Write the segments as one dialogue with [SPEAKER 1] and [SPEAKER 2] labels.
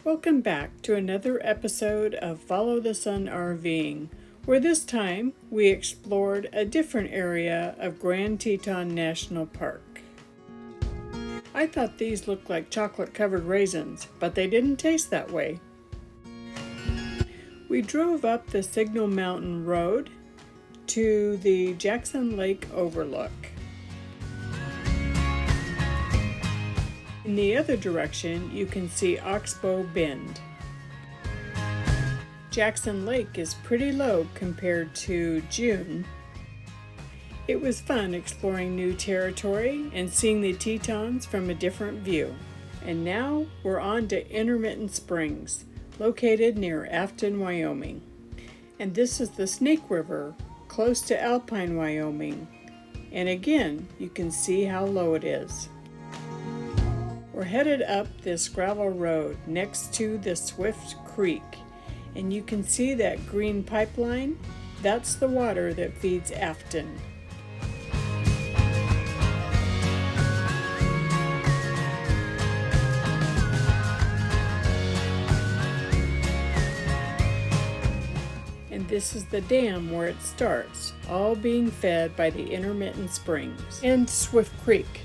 [SPEAKER 1] Welcome back to another episode of Follow the Sun RVing, where this time we explored a different area of Grand Teton National Park. I thought these looked like chocolate-covered raisins, but they didn't taste that way. We drove up the Signal Mountain Road to the Jackson Lake Overlook. In the other direction, you can see Oxbow Bend. Jackson Lake is pretty low compared to June. It was fun exploring new territory and seeing the Tetons from a different view. And now we're on to Intermittent Springs, located near Afton, Wyoming. And this is the Snake River, close to Alpine, Wyoming. And again, you can see how low it is. We're headed up this gravel road next to the Swift Creek, and you can see that green pipeline. That's the water that feeds Afton. And this is the dam where it starts, all being fed by the Intermittent Springs and Swift Creek.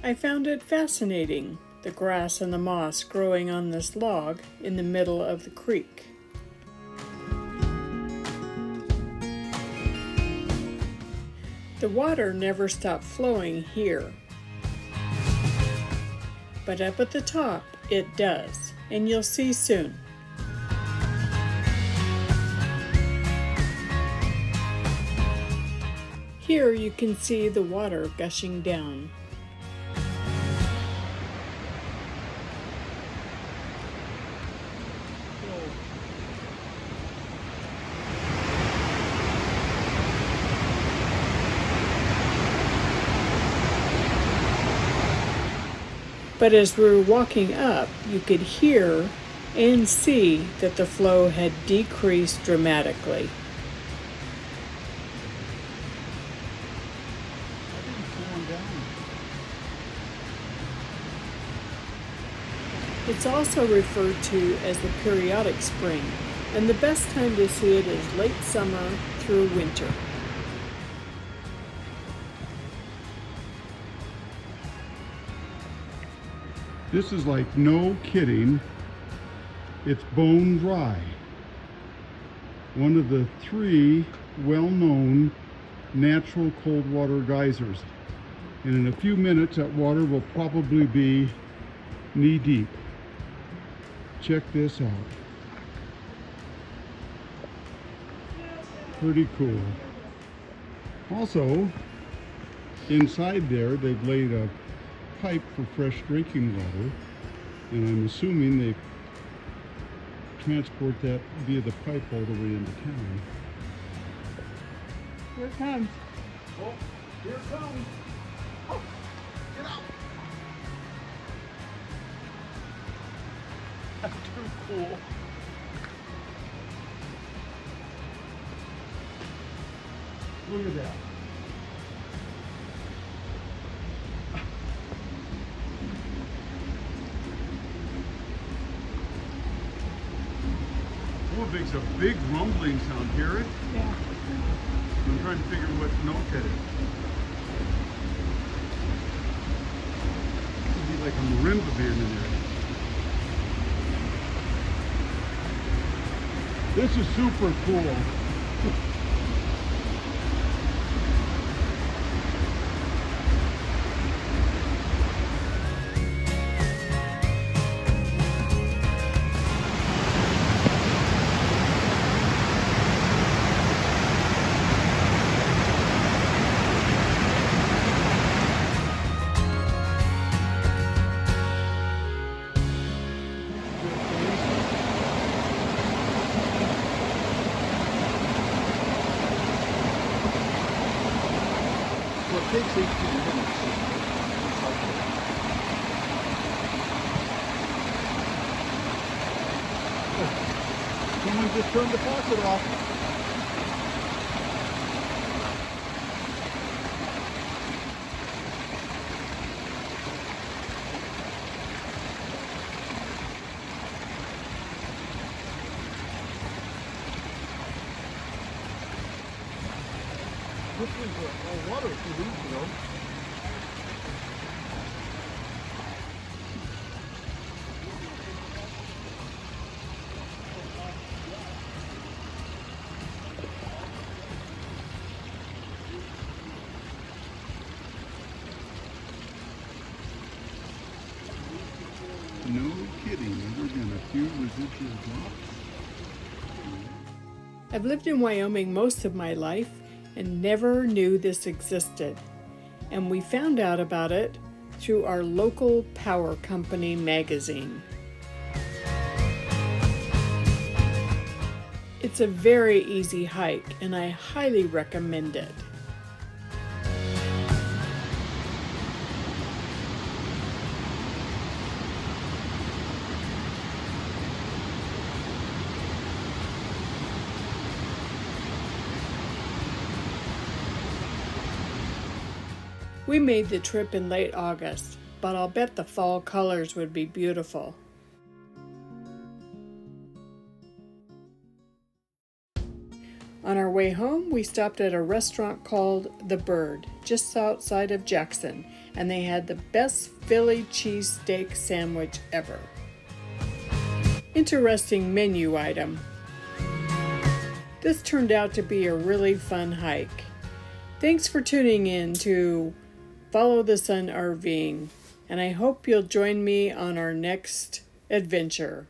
[SPEAKER 1] I found it fascinating, the grass and the moss growing on this log in the middle of the creek. The water never stopped flowing here, but up at the top it does, and you'll see soon. Here you can see the water gushing down. But as we were walking up, you could hear and see that the flow had decreased dramatically. It's also referred to as the periodic spring, and the best time to see it is late summer through winter.
[SPEAKER 2] This is like no kidding. It's bone dry. One of the 3 well-known natural cold water geysers. And in a few minutes, that water will probably be knee deep. Check this out. Pretty cool. Also, inside there, they've laid a pipe for fresh drinking water, and I'm assuming they transport that via the pipe all the way into town.
[SPEAKER 1] Here it comes.
[SPEAKER 2] Oh, here it comes. Oh, get out. That's too cool. Look at that. Oh, it makes a big rumbling sound. Hear it?
[SPEAKER 1] Yeah.
[SPEAKER 2] I'm trying to figure what note that is. It could be like a marimba band in there. This is super cool. takes 18 minutes. Someone just turned the faucet off. This was all water a few weeks ago. No kidding, other than a few residual drops.
[SPEAKER 1] I've lived in Wyoming most of my life and never knew this existed. And we found out about it through our local power company magazine. It's a very easy hike and I highly recommend it. We made the trip in late August, but I'll bet the fall colors would be beautiful. On our way home, we stopped at a restaurant called The Bird, just outside of Jackson, and they had the best Philly cheesesteak sandwich ever. Interesting menu item. This turned out to be a really fun hike. Thanks for tuning in to Follow the Sun RVing, and I hope you'll join me on our next adventure.